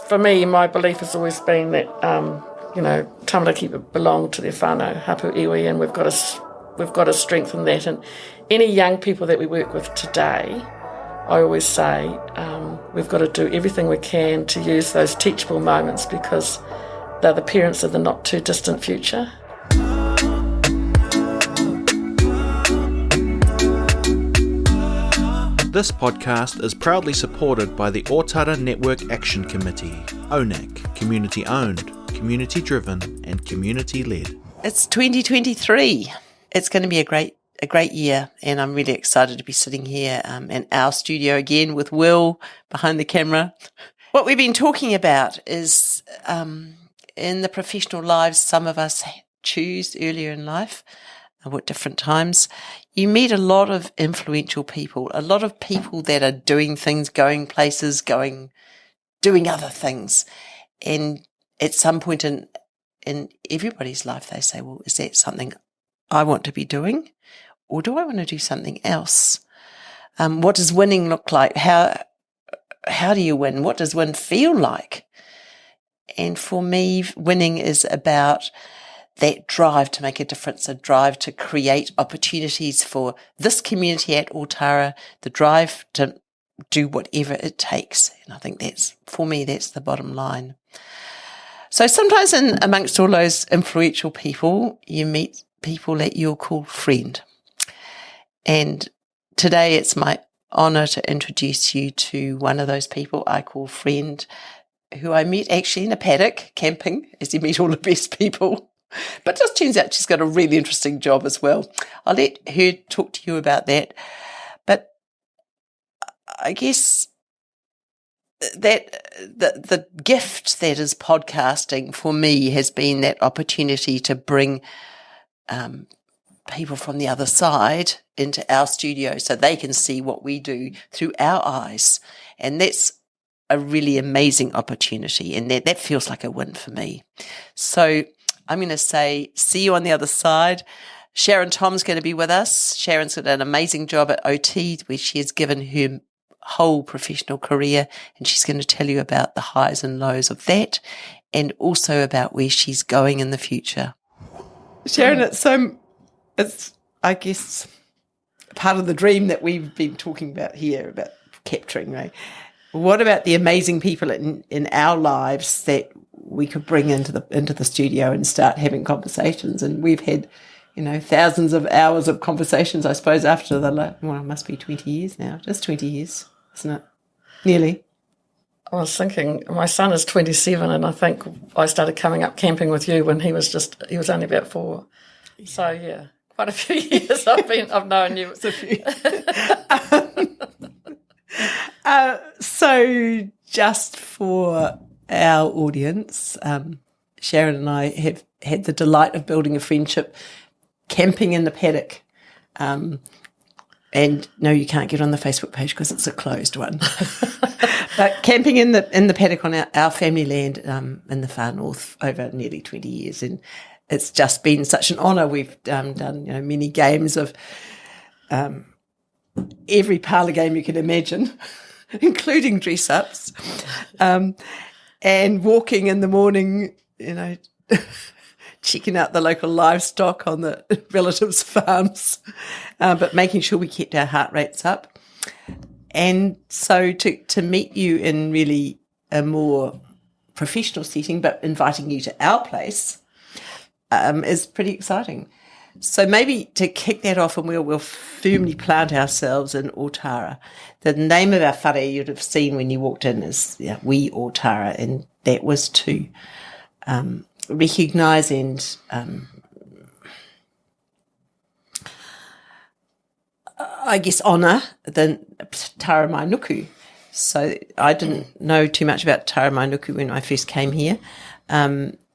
for me, my belief has always been that, tamariki belong to their whānau, hapu iwi, and we've got to strengthen that. And any young people that we work with today, I always say we've got to do everything we can to use those teachable moments, because they're the parents of the not too distant future. This podcast is proudly supported by the Ōtara Network Action Committee, ōNAC Community-Owned, Community-Driven and Community-Led. It's 2023. It's going to be a great year, and I'm really excited to be sitting here in our studio again with Will behind the camera. What we've been talking about is in the professional lives, some of us choose earlier in life at different times. You meet a lot of influential people, a lot of people that are doing things, going places, doing other things. And at some point in everybody's life, they say, well, is that something I want to be doing? Or do I want to do something else? What does winning look like? How do you win? What does win feel like? And for me, winning is about that drive to make a difference, a drive to create opportunities for this community at Ōtara, the drive to do whatever it takes. And I think that's the bottom line. So sometimes amongst all those influential people, you meet people that you'll call friend. And today it's my honour to introduce you to one of those people I call friend, who I met actually in a paddock camping, as you meet all the best people. But it just turns out she's got a really interesting job as well. I'll let her talk to you about that. But I guess that the gift that is podcasting for me has been that opportunity to bring people from the other side into our studio so they can see what we do through our eyes. And that's a really amazing opportunity, and that feels like a win for me. So I'm going to say, see you on the other side. Sharon Thom's going to be with us. Sharon's got an amazing job at OT, where she has given her whole professional career, and she's going to tell you about the highs and lows of that, and also about where she's going in the future. Sharon, it's I guess part of the dream that we've been talking about here, about capturing, right? What about the amazing people in our lives that we could bring into the studio and start having conversations? And we've had, thousands of hours of conversations, I suppose, after it must be 20 years now. Just 20 years, isn't it? Nearly. I was thinking, my son is 27, and I think I started coming up camping with you when he was only about 4. Yeah. So, yeah, quite a few years I've known you. It's a few. So just for our audience, Sharon and I have had the delight of building a friendship camping in the paddock. And no, you can't get on the Facebook page because it's a closed one. But camping in the paddock on our family land in the far north over nearly 20 years. And it's just been such an honour. We've done many games of every parlour game you can imagine, including dress-ups, and walking in the morning, checking out the local livestock on the relatives' farms, but making sure we kept our heart rates up. And so to meet you in really a more professional setting, but inviting you to our place, is pretty exciting. So maybe to kick that off, and we'll firmly plant ourselves in Ōtara. The name of our whare you'd have seen when you walked in is We Ōtara, and that was to recognise and I guess honour the Taramainuku. So I didn't know too much about Taramainuku when I first came here.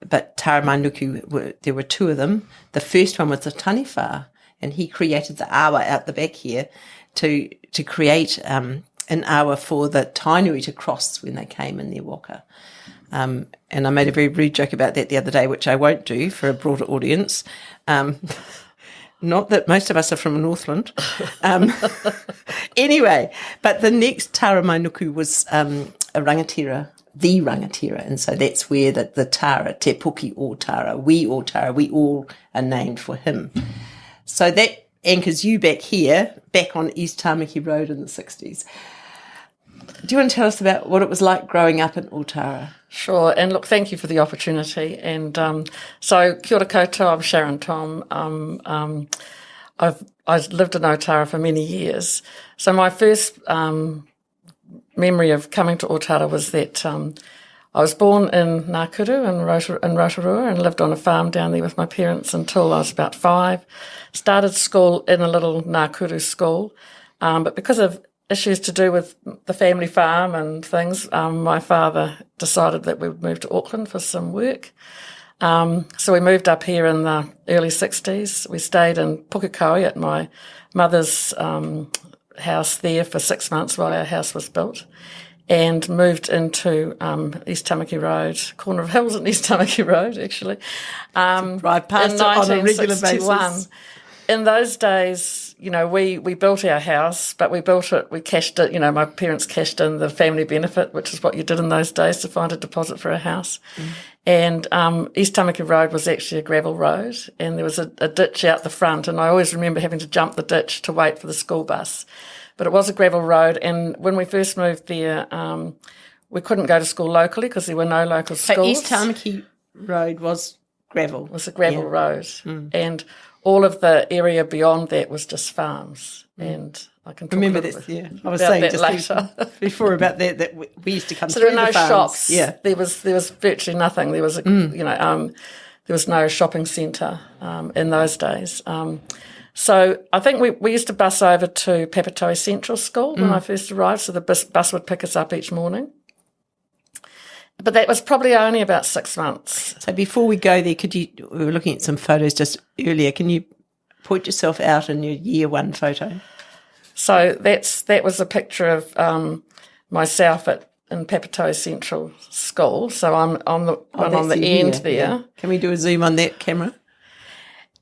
But Taramainuku, there were 2 of them. The first one was the taniwha, and he created the awa out the back here to create an awa for the tainui to cross when they came in their waka. And I made a very rude joke about that the other day, which I won't do for a broader audience. Not that most of us are from Northland. Anyway, but the next Taramainuku was a rangatira the rangatira, and so that's where the Tara, Te Puki Ōtara, We Ōtara, we all are named for him. So that anchors you back here, back on East Tāmaki Road in the 60s. Do you want to tell us about what it was like growing up in Ōtara? Sure, and look, thank you for the opportunity. And so, kia ora koutou, I'm Sharon Thom. I've lived in Ōtara for many years. So my first memory of coming to Ōtara was that I was born in Ngākuru in Rotorua and lived on a farm down there with my parents until I was about 5. Started school in a little Ngākuru school, but because of issues to do with the family farm and things, my father decided that we would move to Auckland for some work. So we moved up here in the early 60s. We stayed in Pukekohe at my mother's house there for 6 months while our house was built, and moved into East Tāmaki Road, corner of Hills and East Tāmaki Road, actually. Drive past it on a regular basis. In those days, you know, we built our house, but we built it, we cashed it, you know, my parents cashed in the family benefit, which is what you did in those days to find a deposit for a house. And East Tāmaki Road was actually a gravel road, and there was a ditch out the front, and I always remember having to jump the ditch to wait for the school bus. But it was a gravel road, and when we first moved there, we couldn't go to school locally because there were no local schools. So East Tāmaki Road was gravel? It was a gravel road, and all of the area beyond that was just farms. And I can talk remember this. Yeah, I was saying just later. before about that we used to come so through there were no the farms. shops. Yeah, there was virtually nothing. There was there was no shopping centre in those days. So I think we used to bus over to Papatoe Central School when I first arrived. So the bus would pick us up each morning. But that was probably only about 6 months. So before we go there, we were looking at some photos just earlier. Can you point yourself out in your year 1 photo? So that was a picture of myself in Papatoe Central School. So I'm on the end there. Yeah. Can we do a zoom on that camera?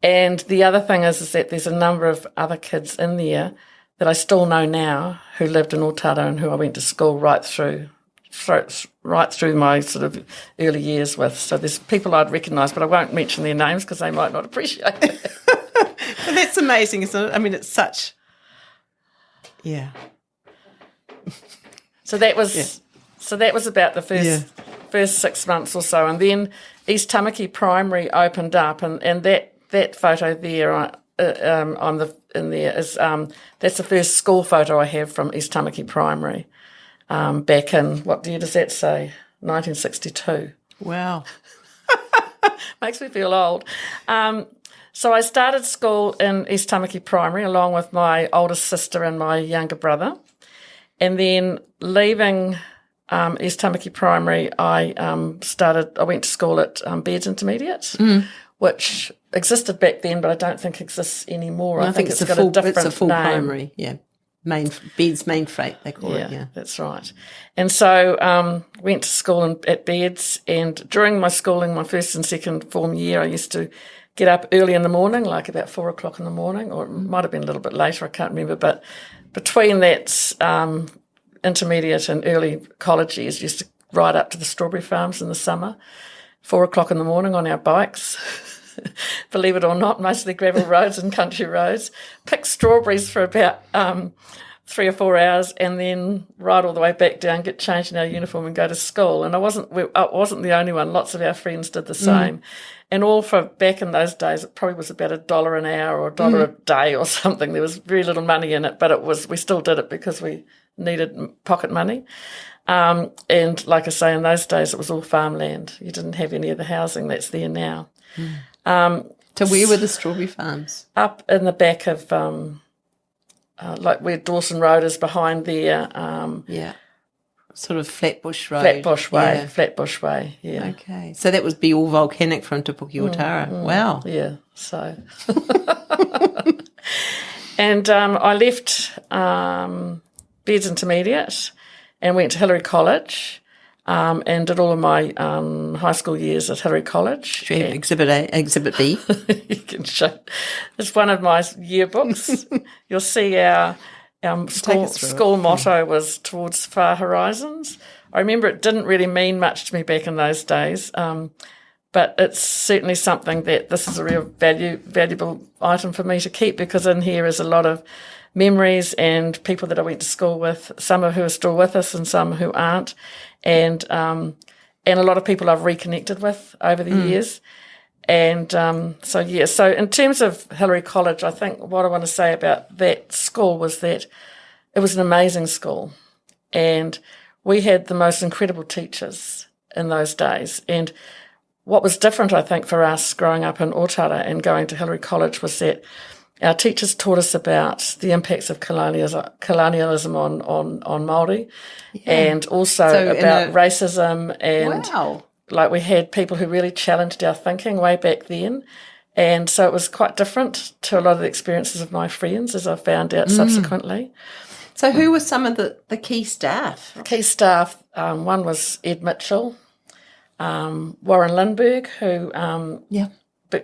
And the other thing is that there's a number of other kids in there that I still know now who lived in Ōtara and who I went to school right through my sort of early years with. So there's people I'd recognise, but I won't mention their names because they might not appreciate it. But that's amazing, isn't it? I mean, it's such... Yeah. So that was about the first 6 months or so, and then East Tāmaki Primary opened up, and that photo there is that's the first school photo I have from East Tāmaki Primary. Back in, what year does that say? 1962. Wow. Makes me feel old. So I started school in East Tāmaki Primary along with my oldest sister and my younger brother. And then leaving East Tāmaki Primary, I went to school at Beards Intermediate, which existed back then, but I don't think exists anymore. No, I think it's got a different name. It's a full primary, yeah. Beards Main Freight, they call it, yeah. That's right. And so went to school at Beards, and during my schooling, my first and second form year, I used to get up early in the morning, like about 4 o'clock in the morning, or it might have been a little bit later, I can't remember, but between that intermediate and early college years, used to ride up to the strawberry farms in the summer, 4 o'clock in the morning on our bikes. Believe it or not, mostly gravel roads and country roads, pick strawberries for about 3 or 4 hours and then ride all the way back down, get changed in our uniform and go to school. And I wasn't the only one. Lots of our friends did the same. And all for back in those days, it probably was about $1 an hour or $1 a day or something. There was very little money in it, but we still did it because we needed pocket money. And like I say, in those days, it was all farmland. You didn't have any of the housing that's there now. So where were the strawberry farms? Up in the back of, like where Dawson Road is behind there. Sort of Flatbush Road. Flatbush Way, yeah. Okay. So that would be all volcanic from Te Puki Ōtara. Wow. Yeah, so. And I left Beards Intermediate and went to Hillary College. And did all of my high school years at Hillary College. Exhibit A, Exhibit B. You can show. It's one of my yearbooks. You'll see our school motto was towards far horizons. I remember it didn't really mean much to me back in those days, but it's certainly something that this is a real valuable item for me to keep, because in here is a lot of memories and people that I went to school with, some of who are still with us and some who aren't, and a lot of people I've reconnected with over the years. And so in terms of Hillary College, I think what I want to say about that school was that it was an amazing school, and we had the most incredible teachers in those days. And what was different, I think, for us growing up in Ōtara and going to Hillary College was that our teachers taught us about the impacts of colonialism on Māori, and also about racism, and like we had people who really challenged our thinking way back then. And so it was quite different to a lot of the experiences of my friends, as I found out subsequently. So who were some of the key staff? Key staff, one was Ed Mitchell, Warren Lindbergh, who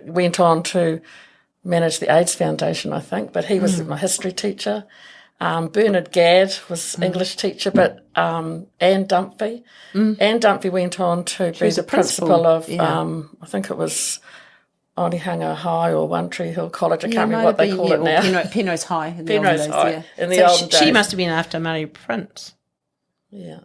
went on to manage the AIDS Foundation, I think, but he was my history teacher. Bernard Gadd was English teacher, but Anne Dunphy. Anne Dunphy went on to be the principal of, I think it was Onehunga High or One Tree Hill College. I can't remember what they call it now. Penrose High. Penrose High in the olden days. She must have been after Murray Prince. Yeah.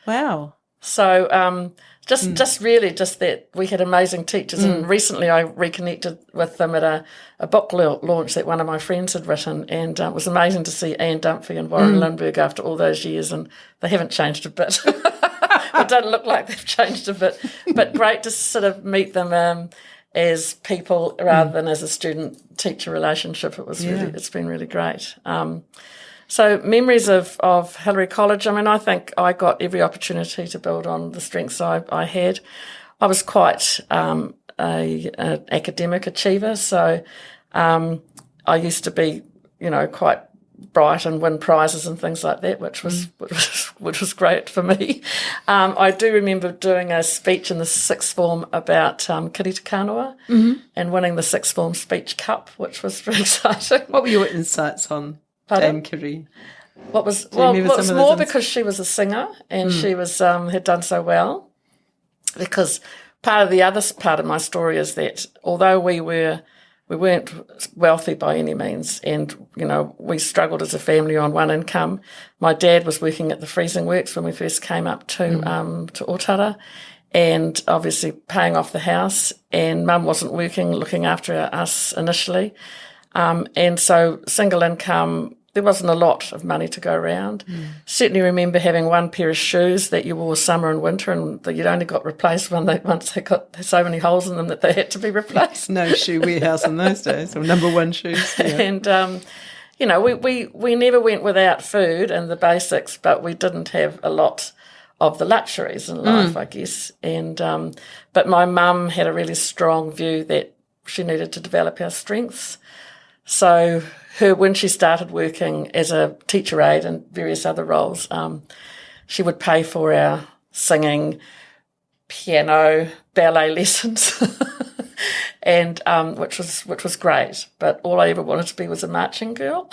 Wow. So just that we had amazing teachers, and recently I reconnected with them at a book launch that one of my friends had written, and it was amazing to see Anne Dunphy and Warren Lindbergh after all those years, and they haven't changed a bit. It doesn't look like they've changed a bit, but great to sort of meet them as people rather than as a student-teacher relationship. It's been really great. So memories of Hillary College, I mean, I think I got every opportunity to build on the strengths I had. I was quite an academic achiever, so I used to be, quite bright and win prizes and things like that, which was great for me. I do remember doing a speech in the sixth form about Kirita Kanoa and winning the sixth form speech cup, which was very exciting. What were your insights on Dame Kiri? What was more because she was a singer and she was had done so well. Because the other part of my story is that although we weren't wealthy by any means, and we struggled as a family on one income. My dad was working at the freezing works when we first came up to Ōtara, and obviously paying off the house. And Mum wasn't working, looking after us initially, and so single income. There wasn't a lot of money to go around. Certainly remember having one pair of shoes that you wore summer and winter, and that you'd only got replaced once they got so many holes in them that they had to be replaced. No shoe warehouse in those days, or number one shoes. Yeah. And, we never went without food and the basics, but we didn't have a lot of the luxuries in life, I guess. And but my mum had a really strong view that she needed to develop our strengths. So when she started working as a teacher aide and various other roles, she would pay for our singing, piano, ballet lessons, and which was great. But all I ever wanted to be was a marching girl.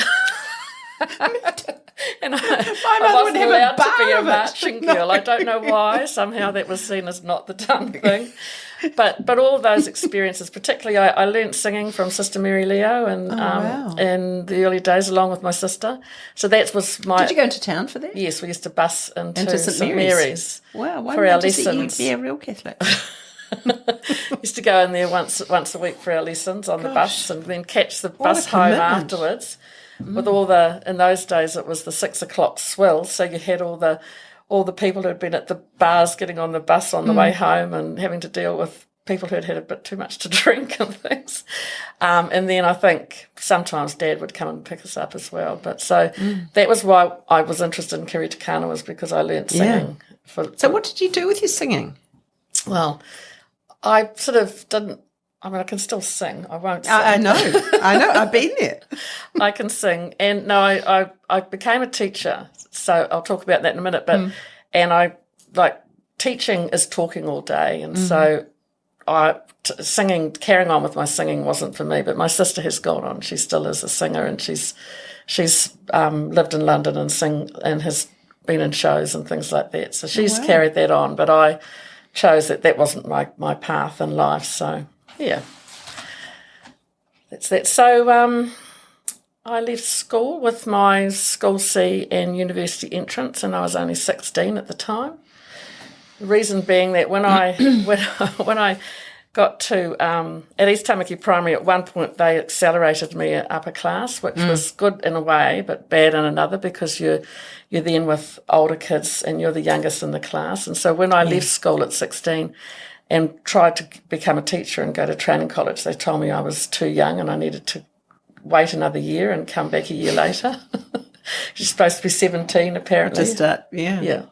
And I wasn't allowed to be a marching girl. I don't know why. Somehow that was seen as not the done thing. But all of those experiences, particularly I learnt singing from Sister Mary Leo in the early days along with my sister. So that was my... Did you go into town for that? Yes, we used to bus into St Mary's wow, why for our lessons. You'd be a real Catholic. Used to go in there once a week for our lessons on the bus, and then catch the bus home afterwards. With in those days it was the 6 o'clock swill, so you had all the people who had been at the bars getting on the bus on the way home and having to deal with people who had had a bit too much to drink and things. And then I think sometimes Dad would come and pick us up as well. But so that was why I was interested in Kirita Kanoa, was because I learnt singing. So what did you do with your singing? Well, I sort of didn't. I mean, I can still sing. I won't sing. I know. I've been there. I can sing. And no, I became a teacher. So I'll talk about that in a minute. But and teaching is talking all day. And so singing, carrying on with my singing wasn't for me. But my sister has gone on. She still is a singer, and she's lived in London and has been in shows and things like that. So she's carried that on, but I chose that wasn't my path in life. So, yeah, that's that. So I left school with my School C and university entrance, and I was only 16 at the time. The reason being that when I when I got to at East Tamaki Primary, at one point they accelerated me at upper class, which was good in a way but bad in another, because you're then with older kids and you're the youngest in the class. And so when I left school at 16 and tried to become a teacher and go to training college, they told me I was too young and I needed to wait another year and come back a year later. She's supposed to be 17 apparently. To start, yeah.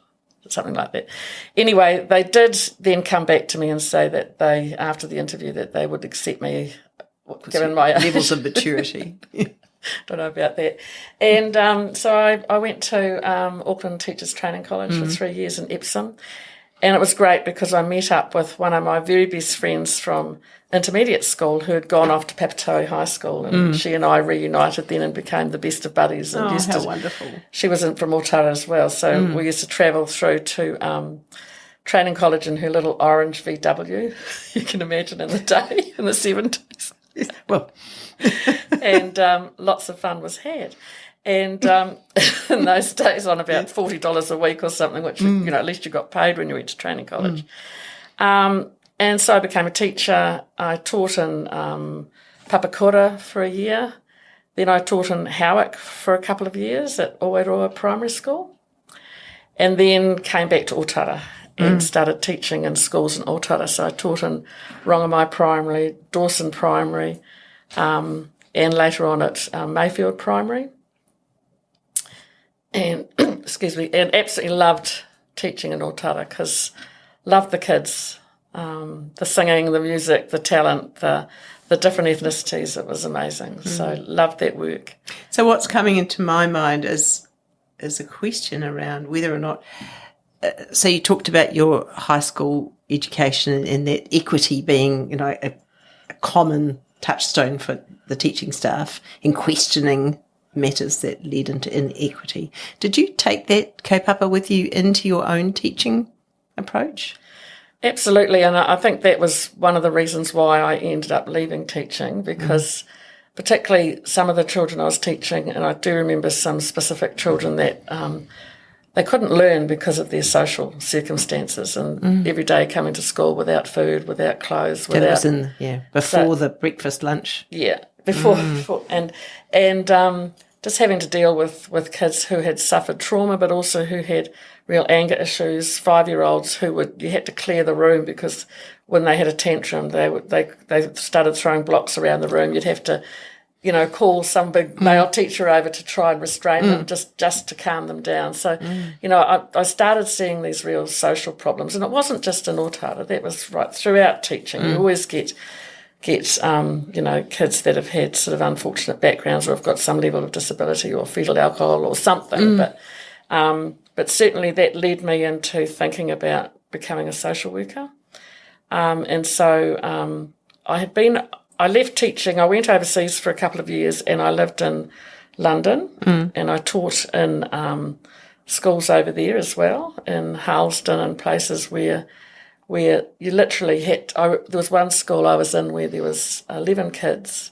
Something like that. Anyway, they did then come back to me and say that they, after the interview, that they would accept me given my levels of maturity. Don't know about that. And so I went to Auckland Teachers Training College for 3 years in Epsom, and it was great because I met up with one of my very best friends from intermediate school who had gone off to Papatoe High School, and she and I reunited then and became the best of buddies. And how wonderful. She was from Ōtara as well, so we used to travel through to training college in her little orange VW, you can imagine, in the day, in the 70s. Well, and lots of fun was had. And in those days on about $40 a week or something, which, at least you got paid when you went to training college. And so I became a teacher. I taught in Papakura for a year. Then I taught in Howick for a couple of years at Ōtara Primary School. And then came back to Ōtara and started teaching in schools in Ōtara. So I taught in Rongamai Primary, Dawson Primary, and later on at Mayfield Primary. And, excuse me, and absolutely loved teaching in Ōtara because loved the kids. The singing, the music, the talent, the different ethnicities, it was amazing. So loved that work. So what's coming into my mind is a question around whether or not, so you talked about your high school education and that equity being, a common touchstone for the teaching staff in questioning matters that led into inequity. Did you take that kaupapa with you into your own teaching approach? Absolutely, and I think that was one of the reasons why I ended up leaving teaching, because particularly some of the children I was teaching, and I do remember some specific children that they couldn't learn because of their social circumstances, and every day coming to school without food, without clothes, without... That was before the breakfast lunch. Yeah, before and just having to deal with kids who had suffered trauma, but also who had real anger issues, 5-year-olds you had to clear the room because when they had a tantrum, they started throwing blocks around the room. You'd have to, call some big male teacher over to try and restrain them just to calm them down. So, I started seeing these real social problems, and it wasn't just in Ōtara. That was right throughout teaching. You always get kids that have had sort of unfortunate backgrounds or have got some level of disability or fetal alcohol or something. But certainly that led me into thinking about becoming a social worker. And so I left teaching. I went overseas for a couple of years and I lived in London and I taught in schools over there as well, in Harlesden and places where you literally there was one school I was in where there was 11 kids.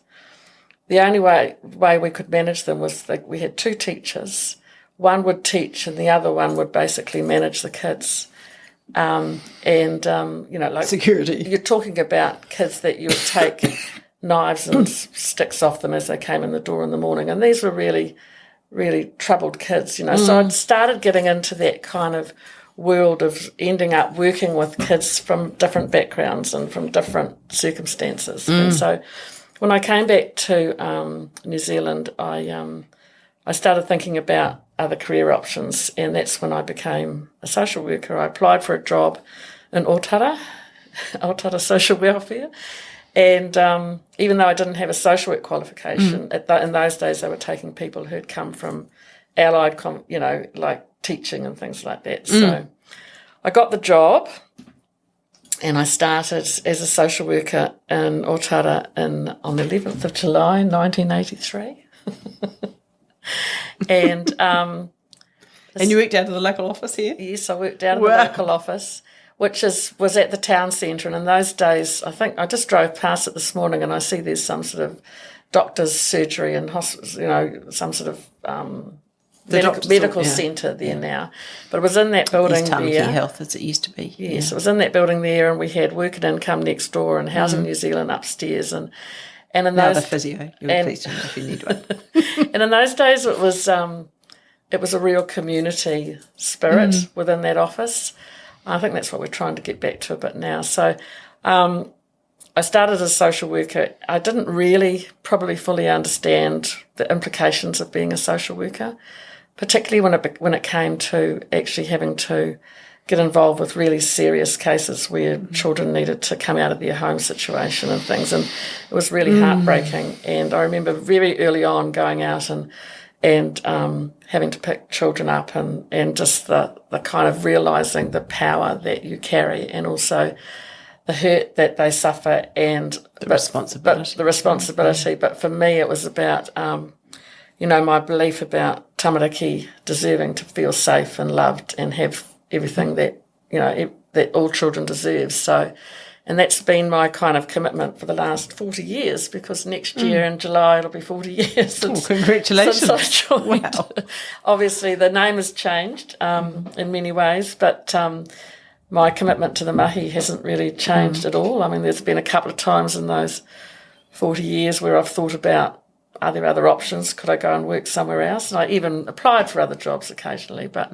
The only way we could manage them was that we had 2 teachers. One would teach and the other one would basically manage the kids. Like security. You're talking about kids that you would take knives and sticks off them as they came in the door in the morning. And these were really, really troubled kids, So I'd started getting into that kind of world of ending up working with kids from different backgrounds and from different circumstances. And so when I came back to New Zealand, I started thinking about other career options, and that's when I became a social worker. I applied for a job in Ōtara Social Welfare, and even though I didn't have a social work qualification, in those days they were taking people who'd come from allied, like teaching and things like that. So I got the job and I started as a social worker in Ōtara on the 11th of July, 1983. And And you worked out of the local office here? Yes, I worked out of the local office, which was at the town centre. And in those days, I think I just drove past it this morning and I see there's some sort of doctor's surgery and hospital, some sort of medical centre there now. But it was in that building there. Tamaki Health as it used to be. Yes, it was in that building there, and we had Work and Income next door and Housing New Zealand upstairs. And in now those, the physio, you're pleased to know if you need one. And in those days it was a real community spirit within that office. I think that's what we're trying to get back to a bit now. So I started as a social worker. I didn't really probably fully understand the implications of being a social worker, particularly when it came to actually having to get involved with really serious cases where children needed to come out of their home situation and things. And it was really heartbreaking. And I remember very early on going out and having to pick children up and just the kind of realising the power that you carry and also the hurt that they suffer and the responsibility. But for me, it was about, my belief about tamariki deserving to feel safe and loved and have everything that, that all children deserve. So, and that's been my kind of commitment for the last 40 years, because next year in July it'll be 40 years since, congratulations. Since I joined. Wow. Obviously the name has changed in many ways, but my commitment to the mahi hasn't really changed at all. I mean, there's been a couple of times in those 40 years where I've thought about, are there other options? Could I go and work somewhere else? And I even applied for other jobs occasionally, but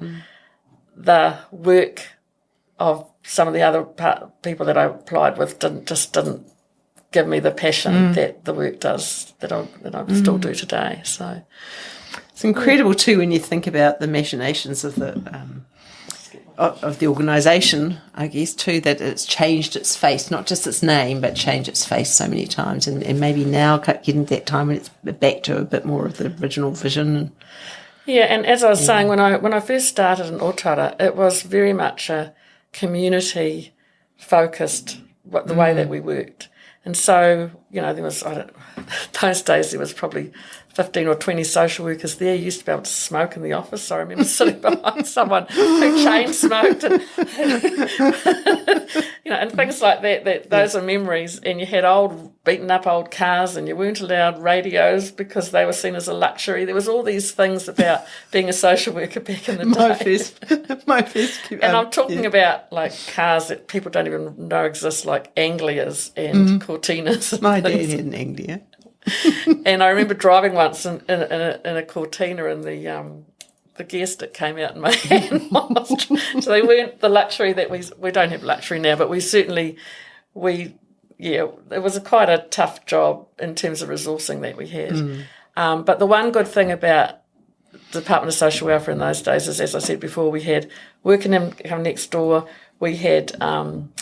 the work of some of the other people that I applied with didn't give me the passion that the work does that I still do today. So it's incredible too when you think about the machinations of the organisation, I guess too, that it's changed its face, not just its name, but changed its face so many times, and maybe now getting that time when it's back to a bit more of the original vision. Yeah, and as I was saying, when I first started in Ōtara, it was very much a community-focused the way that we worked. And so, there was, those days there was probably 15 or 20 social workers there. You used to be able to smoke in the office. I remember sitting behind someone who chain smoked and, and things like that. Those are memories. And you had beaten up old cars, and you weren't allowed radios because they were seen as a luxury. There was all these things about being a social worker back in the day. My first. And I'm talking about like cars that people don't even know exist, like Anglias and Cortinas. My dad had an Anglia. And I remember driving once in a Cortina, and the gear stick came out in my hand. So they weren't the luxury that we don't have luxury now, but we certainly it was quite a tough job in terms of resourcing that we had. But the one good thing about the Department of Social Welfare in those days is, as I said before, we had Work and Income next door, we had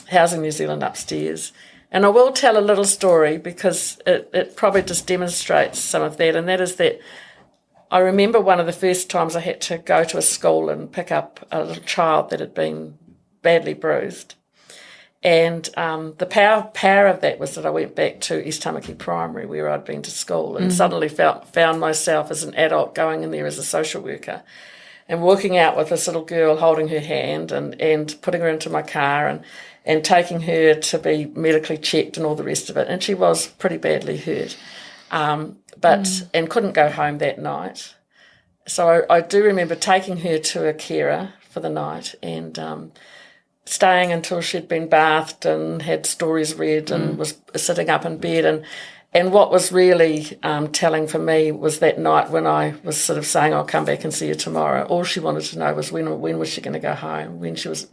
Housing New Zealand upstairs. And I will tell a little story because it probably just demonstrates some of that, and that is that I remember one of the first times I had to go to a school and pick up a little child that had been badly bruised. And the power of that was that I went back to East Tamaki Primary, where I'd been to school, and suddenly found myself as an adult going in there as a social worker and walking out with this little girl, holding her hand and putting her into my car and taking her to be medically checked and all the rest of it. And she was pretty badly hurt, and couldn't go home that night. So I do remember taking her to a carer for the night and staying until she'd been bathed and had stories read and was sitting up in bed. And what was really telling for me was that night when I was sort of saying, I'll come back and see you tomorrow. All she wanted to know was when was she going to go home? When was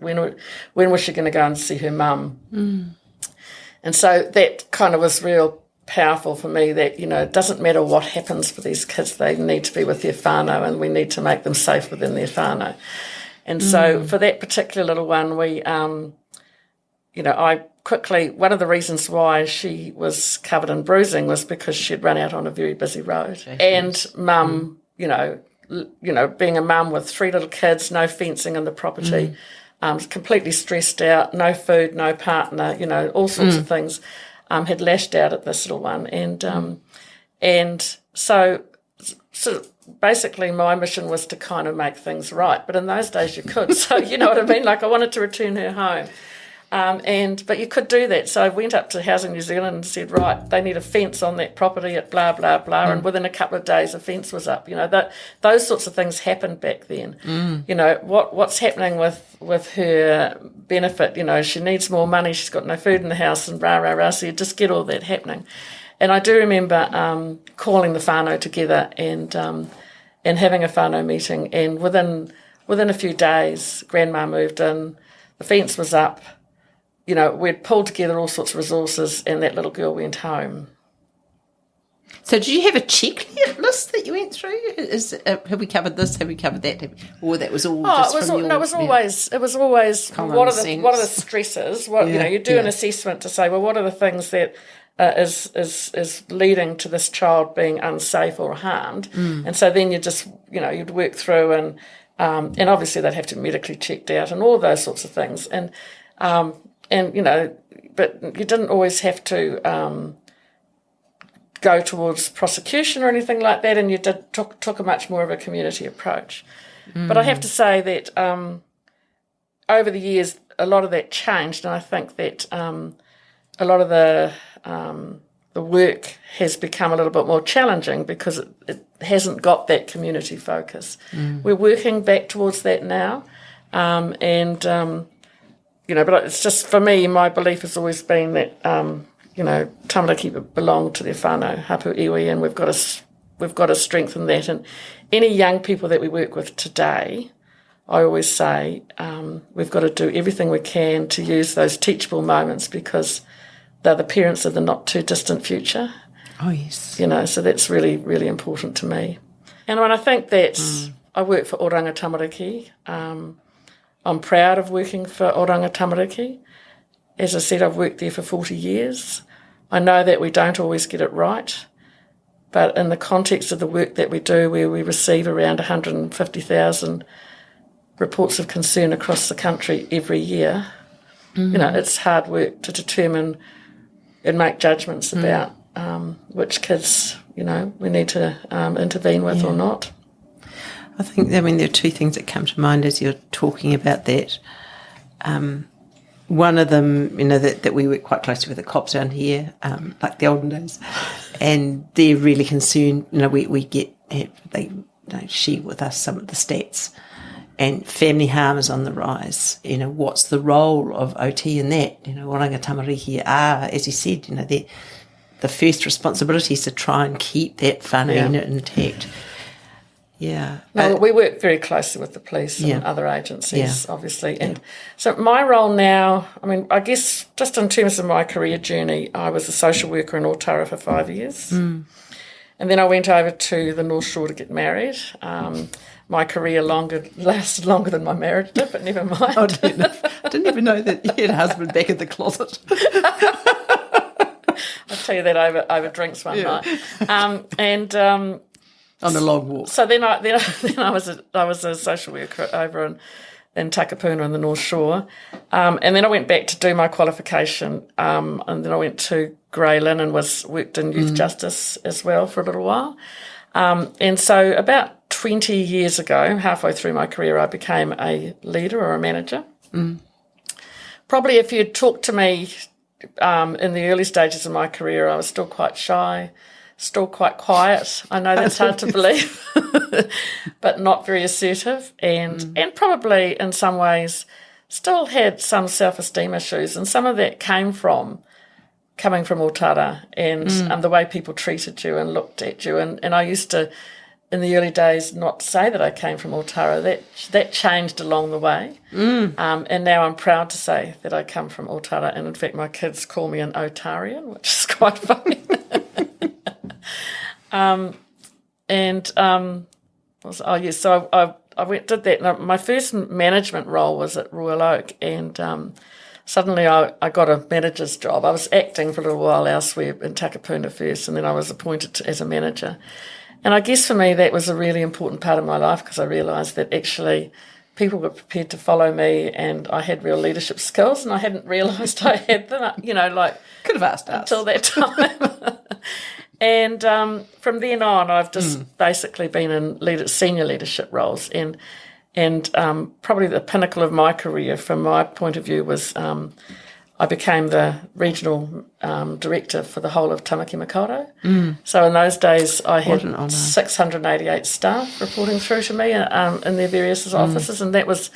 she going to go and see her mum? And so that kind of was real powerful for me, that, it doesn't matter what happens for these kids, they need to be with their whānau, and we need to make them safe within their whānau. And so for that particular little one, we, I quickly, one of the reasons why she was covered in bruising was because she'd run out on a very busy road. And mum, being a mum with 3 little kids, no fencing in the property, completely stressed out, no food, no partner, all sorts of things, had lashed out at this little one. And so basically my mission was to kind of make things right. But in those days you could. So you know what I mean? Like I wanted to return her home. But you could do that. So I went up to Housing New Zealand and said, right, they need a fence on that property at blah, blah, blah. And within a couple of days, a fence was up. You know, those sorts of things happened back then. You know, what's happening with her benefit? You know, she needs more money. She's got no food in the house and rah, rah, rah. So you just get all that happening. And I do remember calling the whānau together and having a whānau meeting. And within a few days, Grandma moved in, the fence was up. You know, we'd pulled together all sorts of resources and that little girl went home. So did you have a checklist that you went through? Have we covered this? Have we covered that? Or that was all just from your... No, it was always what are the stresses? You know, you do an assessment to say, well, what are the things that is leading to this child being unsafe or harmed? And so then you just, you know, you'd work through and obviously they'd have to be medically checked out and all those sorts of things. And, you know, but you didn't always have to go towards prosecution or anything like that, and you took a much more of a community approach. But I have to say that over the years, a lot of that changed, and I think that a lot of the work has become a little bit more challenging because it hasn't got that community focus. We're working back towards that now, you know, but it's just, for me, my belief has always been that, you know, tamariki belong to their whānau, hapu iwi, and we've got to strengthen that. And any young people that we work with today, I always say we've got to do everything we can to use those teachable moments because they're the parents of the not-too-distant future. Oh, yes. You know, so that's really, really important to me. And when I think that I work for Oranga Tamariki, I'm proud of working for Oranga Tamariki. As I said, I've worked there for 40 years. I know that we don't always get it right, but in the context of the work that we do, where we receive around 150,000 reports of concern across the country every year, you know, it's hard work to determine and make judgments about which kids, you know, we need to intervene with or not. I think, I mean, there are two things that come to mind as you're talking about that. One of them, you know, that we work quite closely with the cops down here, like the olden days, and they're really concerned. You know, we get, they share with us some of the stats, and family harm is on the rise. You know, what's the role of OT in that? You know, Oranga Tamariki are, as you said, you know, the first responsibility is to try and keep that whānau unit intact. Yeah. No, we work very closely with the police and other agencies, obviously. And so my role now, I mean, I guess just in terms of my career journey, I was a social worker in Ōtara for 5 years. And then I went over to the North Shore to get married. My career lasted longer than my marriage did, but never mind. I didn't even know that you had a husband back in the closet. I'll tell you that over drinks one night. On a long walk. So then I was a social worker over in Takapuna in the North Shore, and then I went back to do my qualification, and then I went to Grey Lynn and worked in youth justice as well for a little while, and so about 20 years ago, halfway through my career, I became a leader or a manager. Probably if you'd talked to me in the early stages of my career, I was still quite shy. Still quite quiet. I know that's hard to believe, but not very assertive, and probably in some ways still had some self-esteem issues, and some of that came from coming from Ōtara and the way people treated you and looked at you, and I used to, in the early days, not say that I came from Ōtara. That changed along the way, and now I'm proud to say that I come from Ōtara, and in fact my kids call me an Ōtara-rian, which is quite funny. So I did that. Now, my first management role was at Royal Oak, and suddenly I got a manager's job. I was acting for a little while elsewhere in Takapuna first, and then I was appointed as a manager. And I guess for me that was a really important part of my life because I realised that actually people were prepared to follow me, and I had real leadership skills, and I hadn't realised I had them. You know, like could have asked us until that time. And from then on, I've just basically been in senior leadership roles. And probably the pinnacle of my career, from my point of view, was I became the regional director for the whole of Tamaki Makaurau. So in those days, I had 688 staff reporting through to me in their various offices, and that was,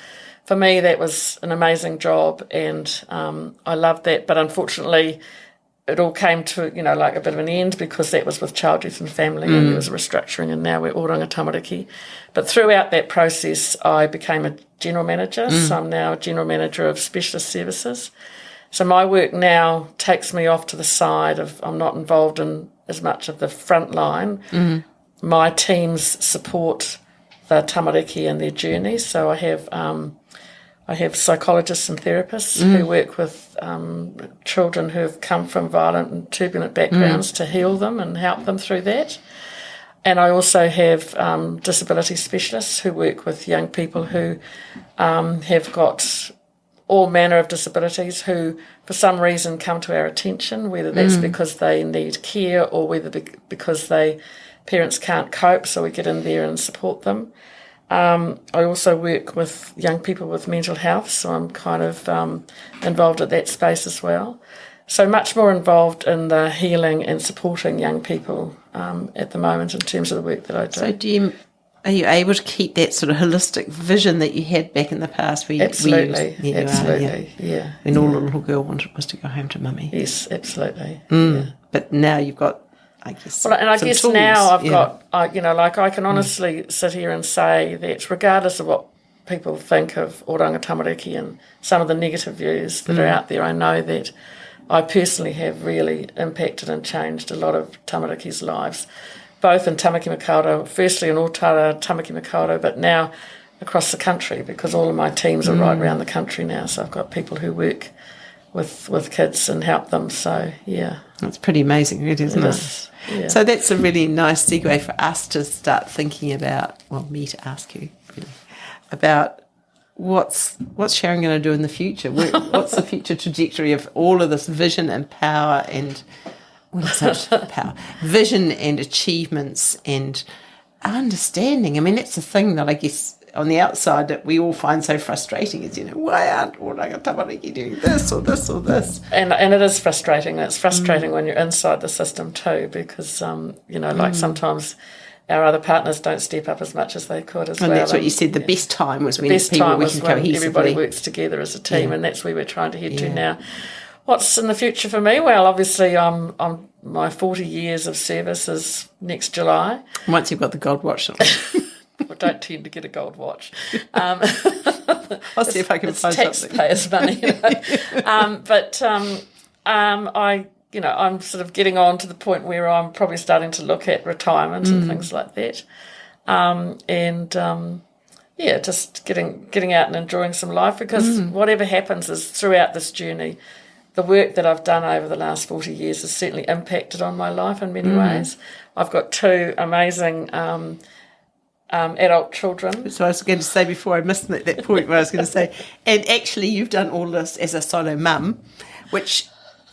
for me, that was an amazing job, and I loved that. But unfortunately, it all came to, like a bit of an end, because that was with Child, Youth and Family, and there was a restructuring, and now we're Oranga Tamariki. But throughout that process, I became a general manager, so I'm now a general manager of specialist services. So my work now takes me off to the side of, I'm not involved in as much of the front line. My teams support the tamariki and their journey, so I have psychologists and therapists who work with children who have come from violent and turbulent backgrounds to heal them and help them through that. And I also have disability specialists who work with young people who have got all manner of disabilities, who for some reason come to our attention, whether that's because they need care or whether because parents can't cope, so we get in there and support them. I also work with young people with mental health, so I'm kind of involved at that space as well. So much more involved in the healing and supporting young people at the moment in terms of the work that I do. So are you able to keep that sort of holistic vision that you had back in the past? Absolutely. When all a little girl wanted was to go home to mummy. Yes, absolutely. But now you've got, I guess, well, and I guess tools. now I've got, I can honestly sit here and say that regardless of what people think of Oranga Tamariki and some of the negative views that are out there, I know that I personally have really impacted and changed a lot of tamariki's lives, both in Tamaki Makaurau, firstly in Ōtara, Tamaki Makaurau, but now across the country, because all of my teams are right around the country now, so I've got people who work with kids and help them, so yeah. That's pretty amazing, really, isn't it? Is, yeah. So that's a really nice segue for us to start thinking about, well, me to ask you, really, about what's Sharon going to do in the future? What's the future trajectory of all of this vision and power and vision and achievements and understanding? I mean, that's the thing that I guess on the outside that we all find so frustrating is, why aren't Oranga Tamariki doing this or this or this? And it is frustrating. It's frustrating when you're inside the system too, because, like sometimes our other partners don't step up as much as they could as well. And that's what you said, the best time was when people were working cohesively. Everybody works together as a team, and that's where we're trying to head to now. What's in the future for me? Well, obviously, I'm my 40 years of service is next July. Once you've got the gold watch. I don't tend to get a gold watch. I'll see if I can find something. Taxpayers' money. I'm sort of getting on to the point where I'm probably starting to look at retirement and things like that. Just getting out and enjoying some life, because whatever happens is throughout this journey, the work that I've done over the last 40 years has certainly impacted on my life in many ways. I've got two amazing adult children. So I was going to say before I missed that point where I was going to say, and actually you've done all this as a solo mum, which,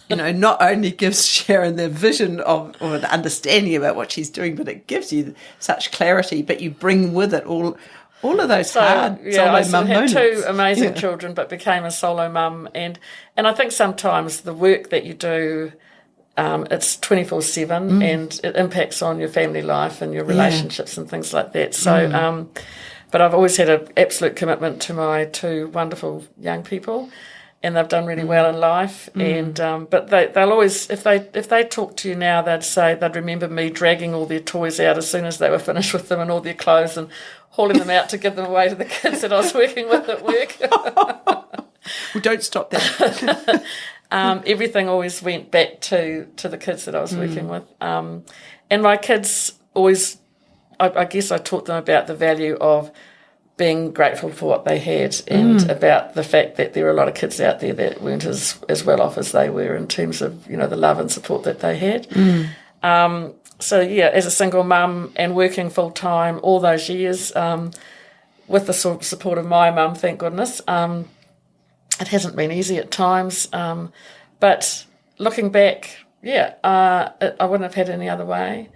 not only gives Sharon the vision of or the understanding about what she's doing, but it gives you such clarity, but you bring with it all of those hard solo mum moments. I had two amazing children, but became a solo mum, and I think sometimes the work that you do, it's 24/7, and it impacts on your family life and your relationships and things like that. So, but I've always had an absolute commitment to my two wonderful young people, and they've done really well in life. And but they'll always, if they talk to you now, they'd remember me dragging all their toys out as soon as they were finished with them and all their clothes, and hauling them out to give them away to the kids that I was working with at work. Well, don't stop that. Everything always went back to the kids that I was working with. And my kids always, I guess I taught them about the value of being grateful for what they had, and about the fact that there were a lot of kids out there that weren't as well off as they were in terms of, the love and support that they had. As a single mum and working full-time all those years, with the support of my mum, thank goodness, it hasn't been easy at times, but looking back, I wouldn't have had any other way.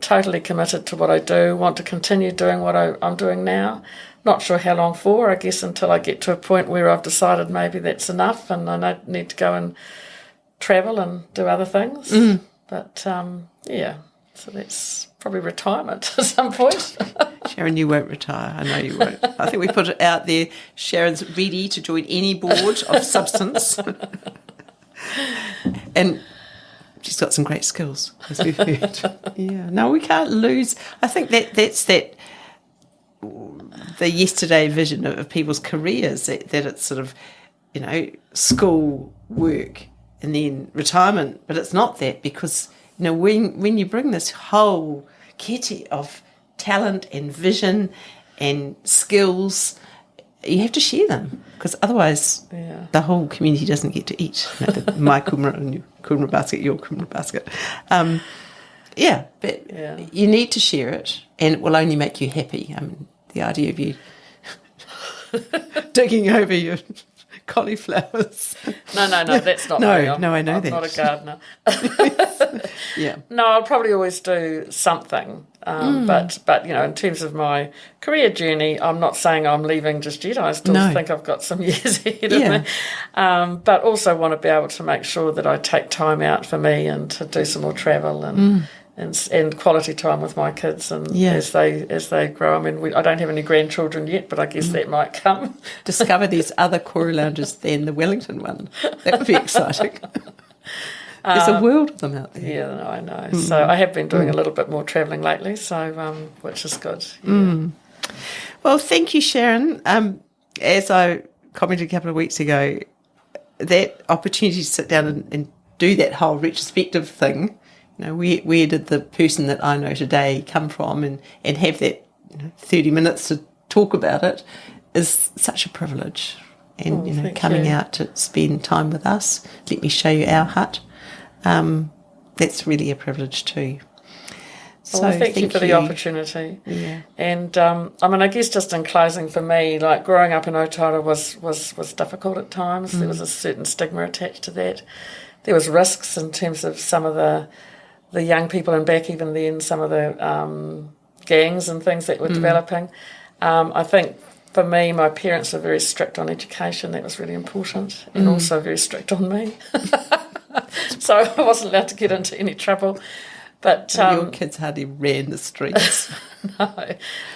Totally committed to what I do, want to continue doing what I'm doing now. Not sure how long for, I guess until I get to a point where I've decided maybe that's enough and I need to go and travel and do other things. But, so that's probably retirement at some point. Sharon, you won't retire. I know you won't. I think we put it out there. Sharon's ready to join any board of substance. And she's got some great skills, as we've heard. No, we can't lose. I think that's the yesterday vision of people's careers, that it's sort of, school, work, and then retirement. But it's not that, because, when you bring this whole kete of talent and vision and skills, you have to share them, because otherwise the whole community doesn't get to eat. My kumara and your kumara basket, your kumara basket. But you need to share it, and it will only make you happy. I mean, the idea of you digging over your cauliflowers. No, that's not me. I know I'm that. Not a gardener. No, I'll probably always do something. But in terms of my career journey, I'm not saying I'm leaving just yet. I still think I've got some years ahead of me. But also want to be able to make sure that I take time out for me and to do some more travel and quality time with my kids as they grow. I mean, I don't have any grandchildren yet, but I guess that might come. Discover these other kōrero lounges than the Wellington one. That would be exciting. There's a world of them out there. Yeah, no, I know. So I have been doing a little bit more travelling lately, so which is good. Well, thank you, Sharon. As I commented a couple of weeks ago, that opportunity to sit down and do that whole retrospective thing, where did the person that I know today come from, and have that 30 minutes to talk about it, is such a privilege. And, coming out to spend time with us, let me show you our hut. That's really a privilege too. So thank you for the opportunity. Yeah. And I guess just in closing, for me, like growing up in Ōtara was difficult at times. There was a certain stigma attached to that. There was risks in terms of some of the young people, and back even then, some of the gangs and things that were developing. I think for me, my parents were very strict on education. That was really important, and also very strict on me. So I wasn't allowed to get into any trouble. But your kids hardly ran the streets. No,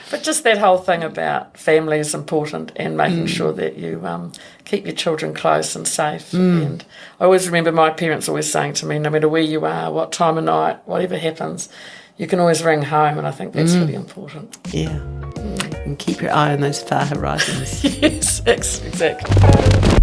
but just that whole thing about family is important, and making sure that you keep your children close and safe. And I always remember my parents always saying to me, no matter where you are, what time of night, whatever happens, you can always ring home, and I think that's really important. Yeah. And keep your eye on those far horizons. Yes, exactly.